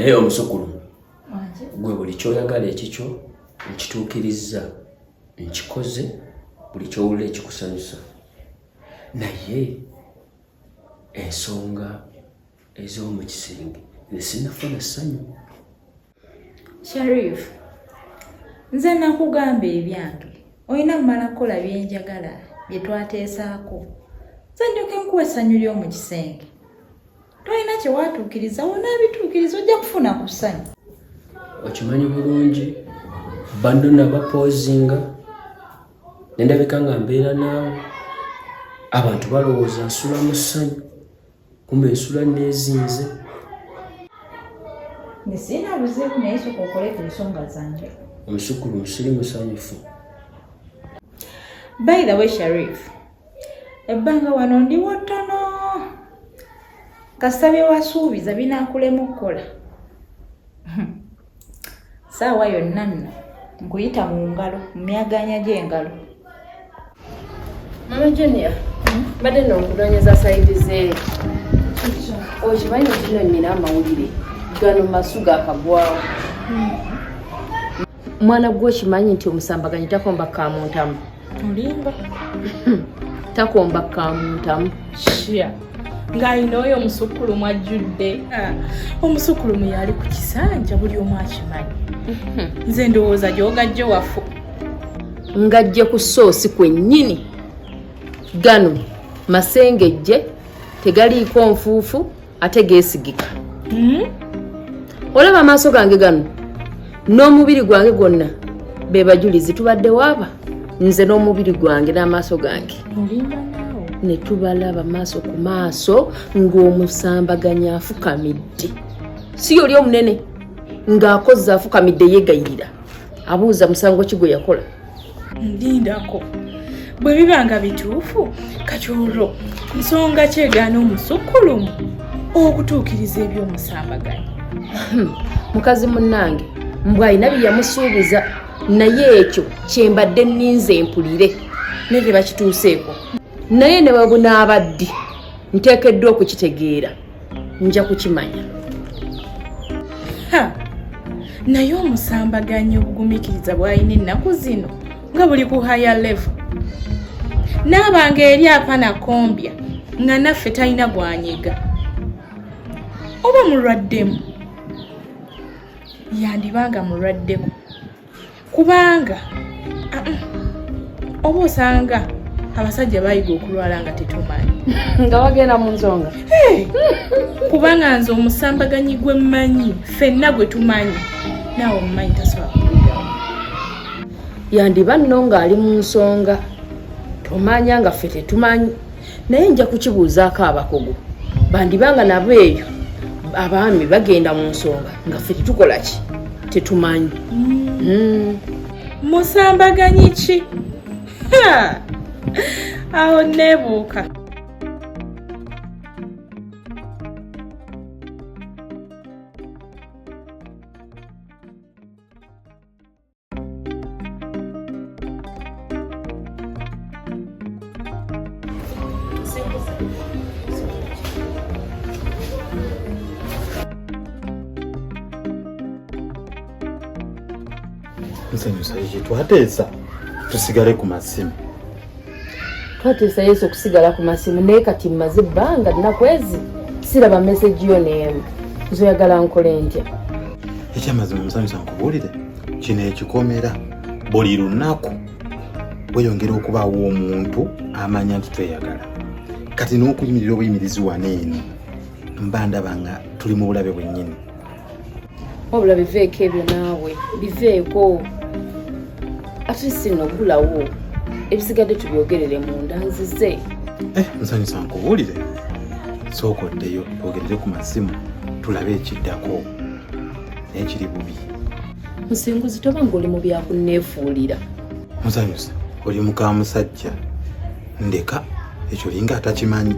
naye omusukulu gwe buli kyoyagala ekikyo nkituukiriza nkikoze buli kyowulira ekikusanyusa naye ensonga ez'omu kisenge esinafuna ssanyu. Sharif, nze nakugamba ebyange olina kumala kukola byenjagala bye twateesaako nze ndyoke nkuwa essanyu ly'omu kisenge. Tolina kye waatuukiriza wona abituukiriza ojja kufuna ku ssanyu. Okimanyi bulungi bando nabapoozinga nendabika nga mbeera naawe abantu balowooza nsula mu ssanyu kumbe nsula neezinze. Nesina buzibu naye soka okole ku nsonga zange. Omusukulu nsiri musanyufu. By the way, Sharif, ebbanga wano ndi watono. Kasita bye wasuubiza binaakulema okukola. Saawa yonna nno nkuyita mu ngalo, mu myaganya gy'engalo. Mama Junior, mbadde n'okunoonyeza sayidi ze. Okimanyi kino nnina amawulire gano masu gaakagwawo. Mwana gwe okimanyi nti omusambaganyi takomba kamuntamu. Olimba? Takomba kamuntamu. Shia. Ng'alina oyo omusukulumu ajjudde. Omusukulumu yali ku kisanja buli omu akimanyi. Nze ndowooza gy'ogajje wafu. Ngajje ku soosi kwennyini. Gano masengejje tegaliiko nfuufu ate geesigika. Olaba amaaso gange gano n'omubiri gwange gwonna be bajulizi tubadde waaba nze n'omubiri gwange n'amaaso gange ne tubalaba maaso ku maaso ng'omusambaganya afukamidde si oli omunene ng'akoze afukamidde yeegayirira abuuza musango ki gwe yakola. Ndindako bwe bibanga bituufu kakyolo nsonga kyegaana omusukulumu okutuukiriza eby'omusambaganya. Mukazi munnange mbw alina bye yamusuubiza naye ekyo kyembadde nninze empulire ne tebakituuseeko naye ne bwe bunaabaddi nteekeddwa okukitegeera nja kukimanya. Naye omusambaganya obugumikiriza bw'alina ennaku zino nga buli ku higher level. Naabanga eri apanakombya nga naffe talina gwanyega oba mulwaddemu yandibanga mulwaddemu kubanga oba osanga abasajja bayiga okulwala nga tetumanyi nga bagenda mu nsonga. Kubanga nze omusambaganyi gwe mmanyi ffenna gwe tumanyi naawe omumanyi tasobola kubigawo. Yandiba nno ng'ali mu nsonga tomanya nga ffe tetumanyi naye nja kukibuuzaako abakugu bandibanga nabo eyo abaami bagenda mu nsonga nga ffe tetukola ki tetumanyi. Musambaganyi ki? Aho neebuuka. Nsanyusa iki twateesa tusigale ku masimu. Twateesa Yesu okusigala ku masimu naye kati mmaze ebbanga nnakwezi siraba meseji yo n'emu. Nzoyagala nkole ntya? Ekyamazima musanyusa nkubuulire kino ekikomera buli lunaku weyongera okubaawo omuntu amanya nti tweyagala. Kati n'okuyimirira obuyimirizi wano eno mba ndaba nga tuli mu bulabe bwennyini. Wabula biveeko ebyo naawe biveeko ate sinogulawo ebisigadde tubyogerere munda nzize. Nsanyusa nkubuulire sooka oddeyo twogerere ku masimu tulabe ekiddako naye kiri bubi. Musinguzi toba ng'oli mu byakunneefuulira. Musanyusa oli muka musajja ndeka ekyo linga atakimanyi.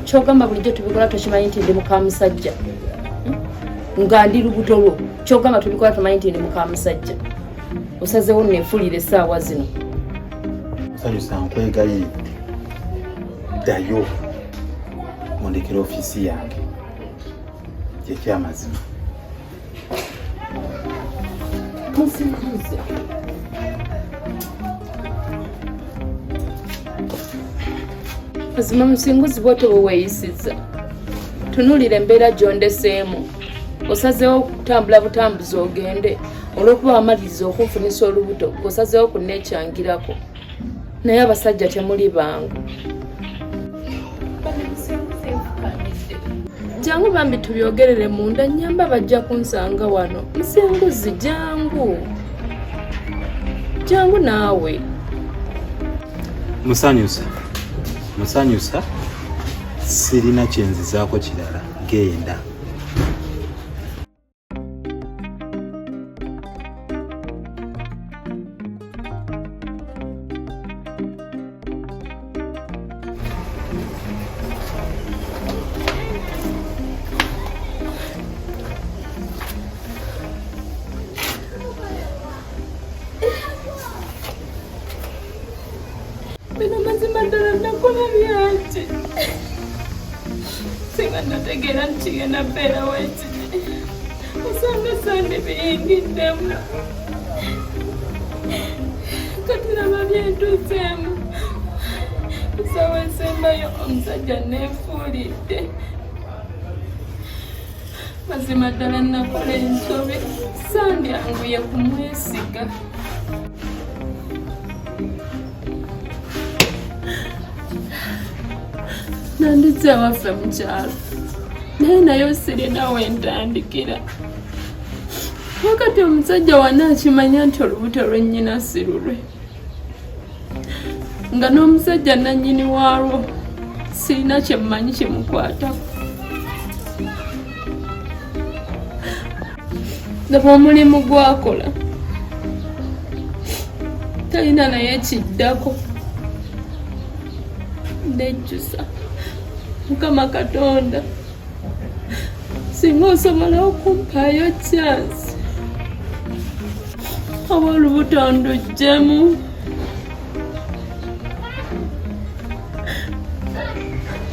Kyogamba bulijjo tubikola tokimanyi nti ndi muka musajja nga ndi lubuto lwo kyogamba tubikola tomanyi nti ndi muka musajja osazeewo nneefuulire essaawa zino. Musanyusa nkwegayiridde ddayo ondekera ofiisi yange kyekyamazima Musinguzi. Mazima musinguzi bwote weeyisiza. Tunuulira embeera gy'ondeseemu. Osazeewo okutambula butambuzi ogende olw'okuba wamaliriza okunfunisa olubuto ng'osazeewo kunneekyangirako. Naye abasajja temuli bangu. Jangu bambi tubyogerere munda nnyamba bajja kunsanga wano. Musinguzi jangu. Jangu naawe. Musanyusa sirina kyenzizaako kirala genda. Bino mazima ddala nakola byaki? Singa nategeera nti kigenda mbeera weekiti osanga sandibiyingiddemu. Kati laba byentuuseemu. Essaawa esembayo omusajja neefuulidde. Mazima ddala nakola ensobi sandyanguye kumwesiga. Nanditse awaffe mu kyalo naye nayo sirina wentandikira. Wakati omusajja wana akimanya nti olubuto lwennyina si lulwe, nga n'omusajja nannyini waalwo sirina kyemmanyi kimukwatako. Laba omulimu gwakola talina naye kiddako. Ndejjusa Mukama Katonda, singa osobola okumpaayo chance oba olubuto nduggyemu.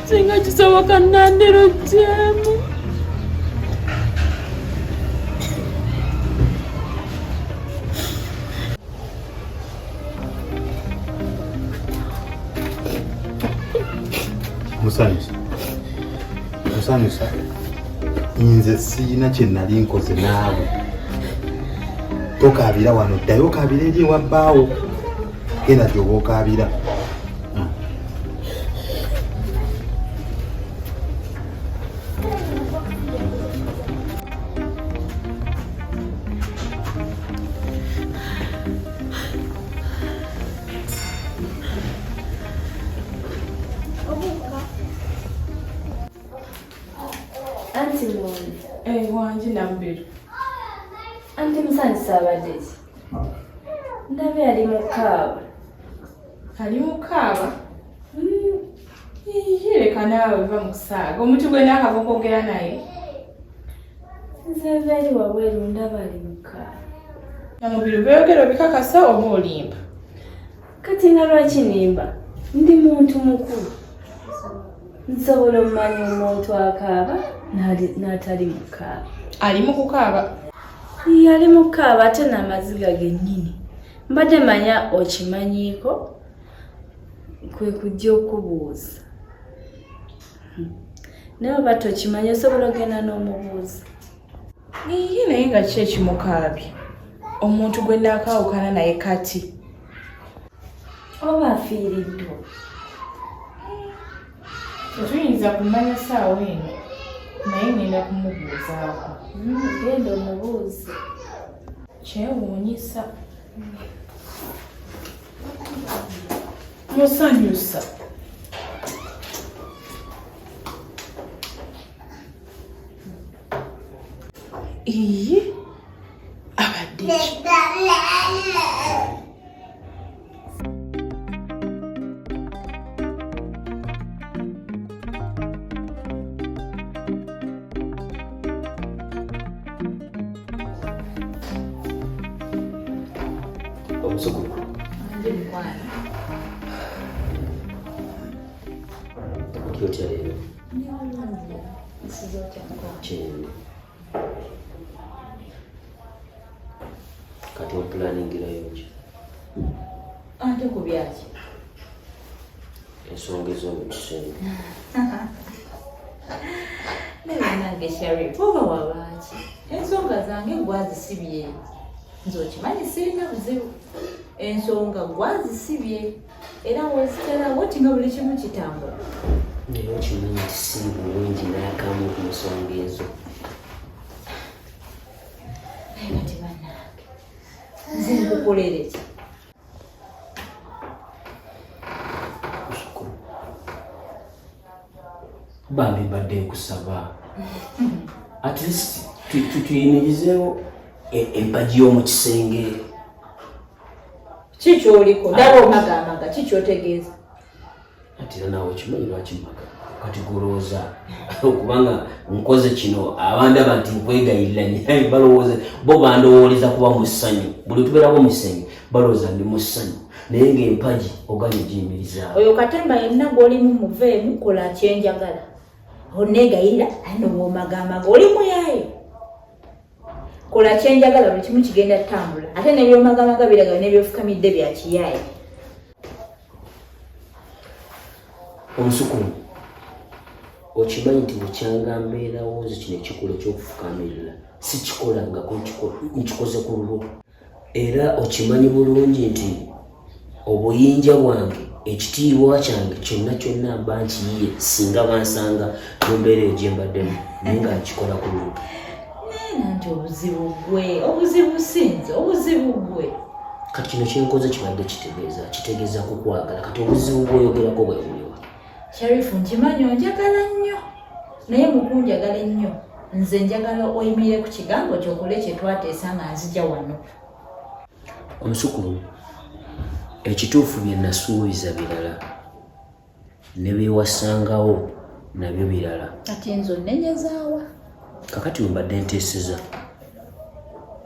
Singa kisoboka nandiruggyemu. Musanyusa nze sirina kye nali nkoze naawe. Tokaabira wano, ddayo okaabira eri ewa bbaawo. Genda gy'oba okaabira. Anti Moni. Wangi Nambiru. Anti musanyusa abadde ki? Ndabye ali mu kaaba. Ali mu kaaba? Leka naawe va mu kusaaga. Omuntu gwe naakava okwogera naye. Nze nva eri wabweru ndaba ali mu kaaba. Nambiru byogera obikakasa oba olimba? Kati nga lwaki nimba? Ndi muntu mukulu. Nsobola omumanya omuntu akaaba n'atali mu kaaba. Ali mu kukaaba? Ali mu kaaba ate n'amaziga gennyini. Mbadde manya okimanyiiko kwe kujja okubuuza. Naye oba tokimanyi osobola ogenda n'omubuuza. Naye nga ki ekimukaabye? Omuntu gwe naakaawukana naye kati oba afiiriddwa? Tetuyinza kumanya ssaawa eno naye ngenda kumubuuzaako. Genda omubuuze. Kyewuunyisa. Musanyusa. Abadde ki? Omusuku. Kyotya leero? Kyende. kati oplaningirayo ki ate ku byaki ensonga ez'omukisenge naye nange Sharif oba wabaaki ensonga zange gwazisibye nze okimanyi sirina buzibu ensonga gwazisibye era wozitalawo ti nga buli kimu kitambula naye okimanyi nti siri bulungi n'akamu ku nsonga ezo naye kati bannange nze nkukolere ki Musukulu bambi mbadde nkusaba at least tuyimirizeewo empagi y'omu kisenge kikyoliko ndaba omagamaga kikyotegeeza ati era naawe kimanyi lwakimaga kati gulowooza okubanga nkoze kino abandaba nti nkwegayirira naye balowooza bo bandowooleza kuba mu ssanyu buli tubeerako mu kisenge balowooza ndi mu ssanyu naye ng'empagi oganye giyimirizaawo oyo katemba yenna gw'olimu muveemu kola kyenjagala onneegayirira ayina obwomagamaga oli muyaye kola kyenjagala buli kimu kigenda tutambula ate n'ebyomagamaga biragala n'ebyofukamidde bya kiyaye omusukulu okimanyi nti bukyanga mbeerawo nze kino ekikolo ekyokufukamirira sikikolangako nkikoze ku lulwo era okimanyi bulungi nti obuyinja bwange ekitiibwa kyange kyonna kyonna mba nkiyiye singa bansanga mu mbeera eyo gye mbaddemu naye nga nkikola ku lulwo nti obuzibu gwe obuzibu sinze obuzibu gwe kati kino kyenkoze kibadde kitegeeza kukwagala kati obuzibu bwoyogerako bwe buliwa Sharifu nkimanyi onjagala nnyo naye mukunjagala ennyo nze njagala oyimirire ku kigambo kyokole kye twateesa nga nzija wano omusukulu ekituufu bye nasuubiza birala ne byewasangawo nabyo birala kati nze onnenyezaawa kakati wembadde nteeseza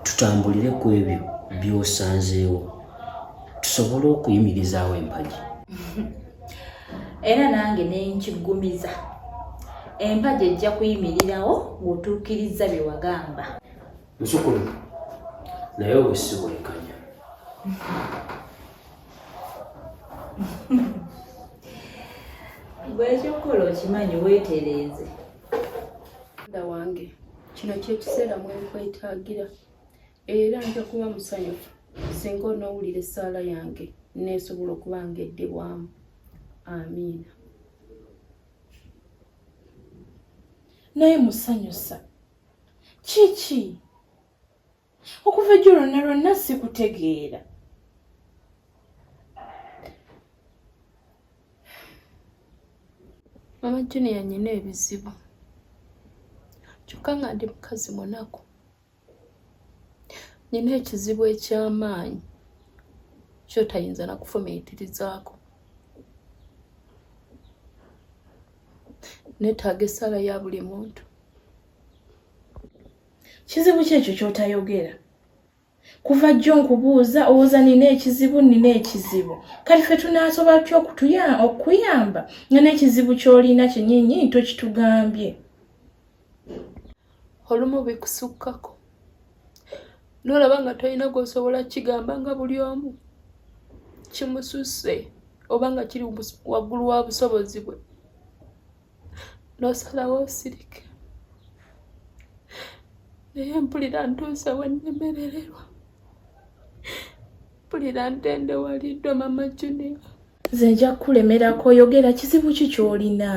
tutambulire ku ebyo by'osanzeewo tusobole okuyimirizaawo empagi era nange nenkigumiza empagi ejja kuyimirirawo ng'otuukiriza bye wagamba musukulu naye obwe si bwenkanya bwekyokola okimanyi weetereeze nda wange kino kyekiseera mwenkwetaagira era nja kuba musanyufu singa onoowulira essaala yange neesobola okuba nga eddibwamu amiina naye musanyusa kiki okuva ejjo lwonna lwonna sikutegeera mama Junior nyina ebizibu kyokka nga ndi mukazi munaku nina ekizibu eky'amaanyi kyotayinza nakufumiitirizaako neetaaga essaala ya buli muntu kizibu ki ekyo ky'otayogera kuva jjo nkubuuza owooza nina ekizibu kati ffe tunaasobola tutya okuyamba nga n'ekizibu ky'olina kyennyini tokitugambye olumu bikusukkako n'olaba nga tolina gw'osobola kigamba nga buli omu kimususse oba nga kiri waggulu wa busobozi bwe n'osalawo osirike naye mpulira ntuusa we nnemerererwa mpulira ntende waliddwa mama Junior nze nja kukulemerako oyogera kizibu ki ky'olina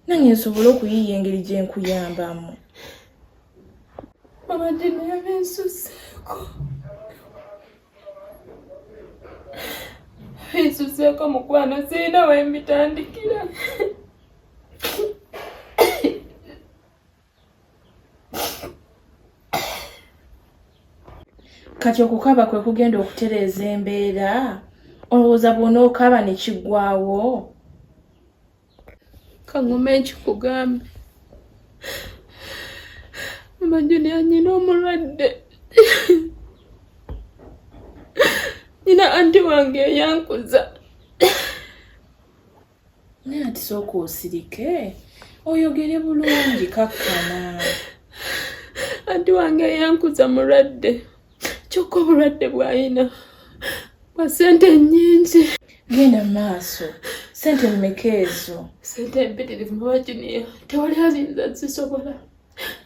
nange nsobole okuyiiya engeri gye nkuyambamu mama Junior bensusseeko mukwano sirina we mbitandikira kati okukaaba kwe kugenda okutereeza embeera olowooza bw'onookaba ne kiggwaawo kaŋŋuma ekikugambe mama Junior nyina omulwadde nyina anti wange eyankuza naye ati sooka osirike oyogere bulungi kakkana anti wange eyankuza mulwadde kyokka obulwadde bw'ayina bwa ssente nnyingi. Genda maaso, ssente mmeka ezo? Ssente mpitirivu Mama Junior, tewali ayinza zisobola.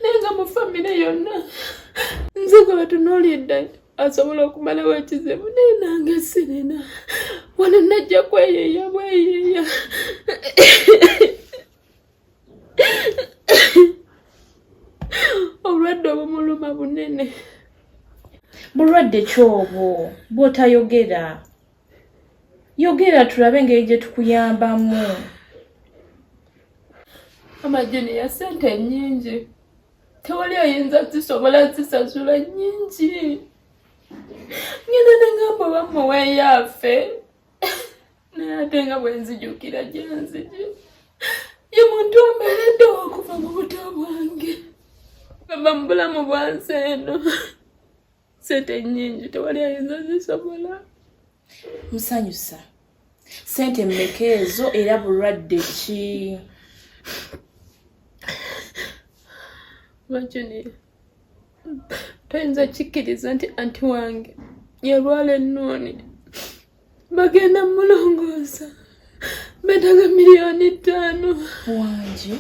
Naye nga mu famire yonna nze gwe batunuulidde asobola okumalawo ekizibu naye nange sirina. Wano najja kweyeeya bweyeeya. Obulwadde obumuluma bunene. Bulwadde ki obwo bw'otayogera? Yogera tulabe engeri gye tukuyambamu. Mama Junior, ssente nnyingi. Tewali ayinza zisobola zisasula nnyingi. Ngenda ne ngamba bamwe weeyaafe. Naye ate nga bwe nzijukira gye nzije. Ye muntu amereddewo okuva mu buto bwange. Baba mu bulamu bwa nsi eno. Ssente nnyingi tewali ayinza zisobola. Musanyusa. Ssente mmeka ezo era bulwadde ki? Mama Junior, toyinza kikkiriza nti anti wange yalwala ennuuni. Bagenda mulongoosa. Beetaga $5,000,000. Wangi?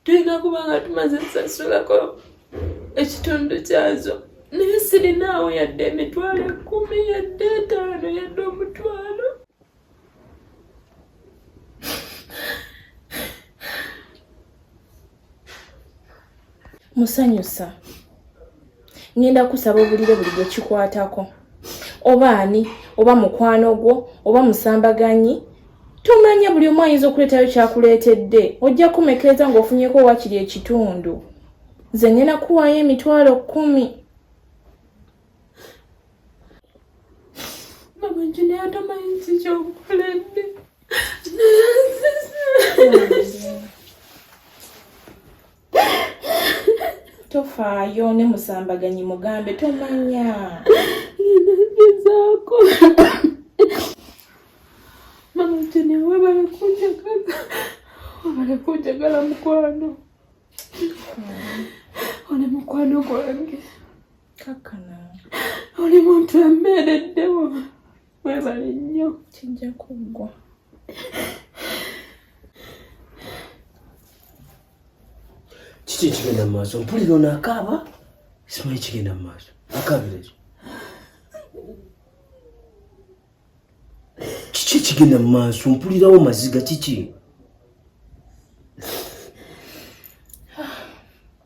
Tulina kuba nga tumaze sasulako ekitundu kyazo. Naye sirinaawo yadde $10,000, yadde $5,000, yadde $1,000. Musanyusa. Ngenda kusaba obulire buli gwe kikwatako. Oba ani, oba mukwano gwo, oba musambaganyi. Tomanya buli omu ayinza okuleetayo kyakuleetedde. Ojja kumekereza ng'ofunyeko wakiri ekitundu. Nze ngenda kuwaayo $10,000. Mama Junior, tomanyi kiki okukoledde. Tofaayo ne musambaganyi mugambe tomanya. Ngezaako. Mama Junior, webale kunjagala mukwano. Oli mukwano gwange. Kakana. Oli muntu ammeereddewo. Webale nnyo. Kijja kuggwa. Kiki kigenda mu maaso? Mpulira ono akaaba? Simanyi kigenda mu maaso. Akaabira ki? Kiki kigenda mu maaso? Mpulirawo maziga kiki?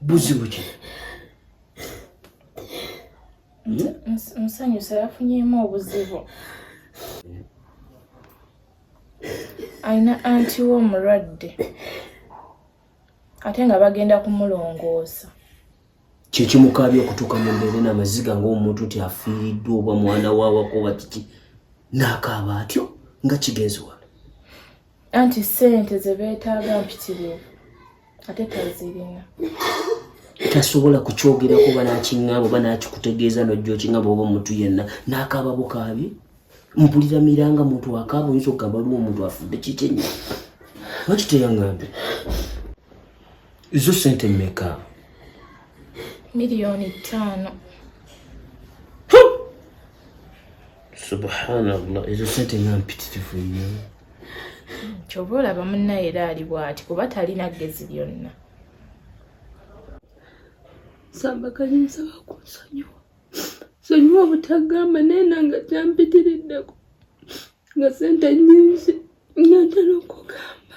Buzibu ki? Musanyusa yafunyeemu obuzibu. Alina anti we omulwadde. Ate nga bagenda kumulongoosa. Kye kimukaabya okutuuka mu mbeera n'amaziga ng'omuntu nti afiiriddwa oba mwana waawako oba kiki. N'akaaba atyo nga kigenzi wano. Anti ssente ze beetaaga mpitirivu. Ate tazirina. Tasobola kukyogerako oba n'akiŋŋamba oba n'akikutegeeza n'ojja okiŋŋamba oba omuntu yenna. N'akaaba bukaabye. Mpulira miranga muntu akaaba oyinza okugamba waliwo omuntu afudde kiki ennyo. Lwaki teyaŋŋambye? Izo ssente mmeka? $5,000,000. Subhanallah, izo ssente nga mpitirivu nnyo. Ky'oba olaba munnaye era ali bw'ati kuba talina ggezi lyonna. Sambaganyi nsaba kunsonyiwa. Nsonyiwa obutagamba naye nange kyampitiriddeko. Nga ssente nnyingi ng'ntera okugamba.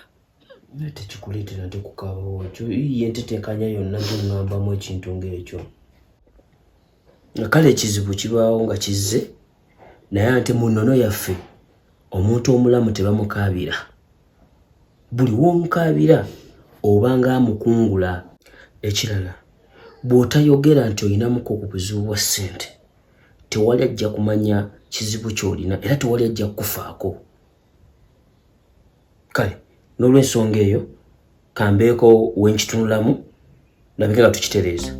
Naye tekikuleetera nte kukaaba ekyo. Ye entetenkanya yonna gy'oŋŋambamu ekintu ng'ekyo. Kale ekizibu kibaawo nga kizze, naye ate mu nnono yaffe omuntu omulamu tebamukaabira. Buli w'omukaabira oba ng'amukungula. Ekirala, bw'otayogera nti olinamuko ku buzibu bwa ssente, tewali ajja kumanya kizibu ky'olina era tewali ajja kukufaako. Kale, n'olw'ensonga eyo, kambeeko wenkitunulamu nabike nga tukitereeza.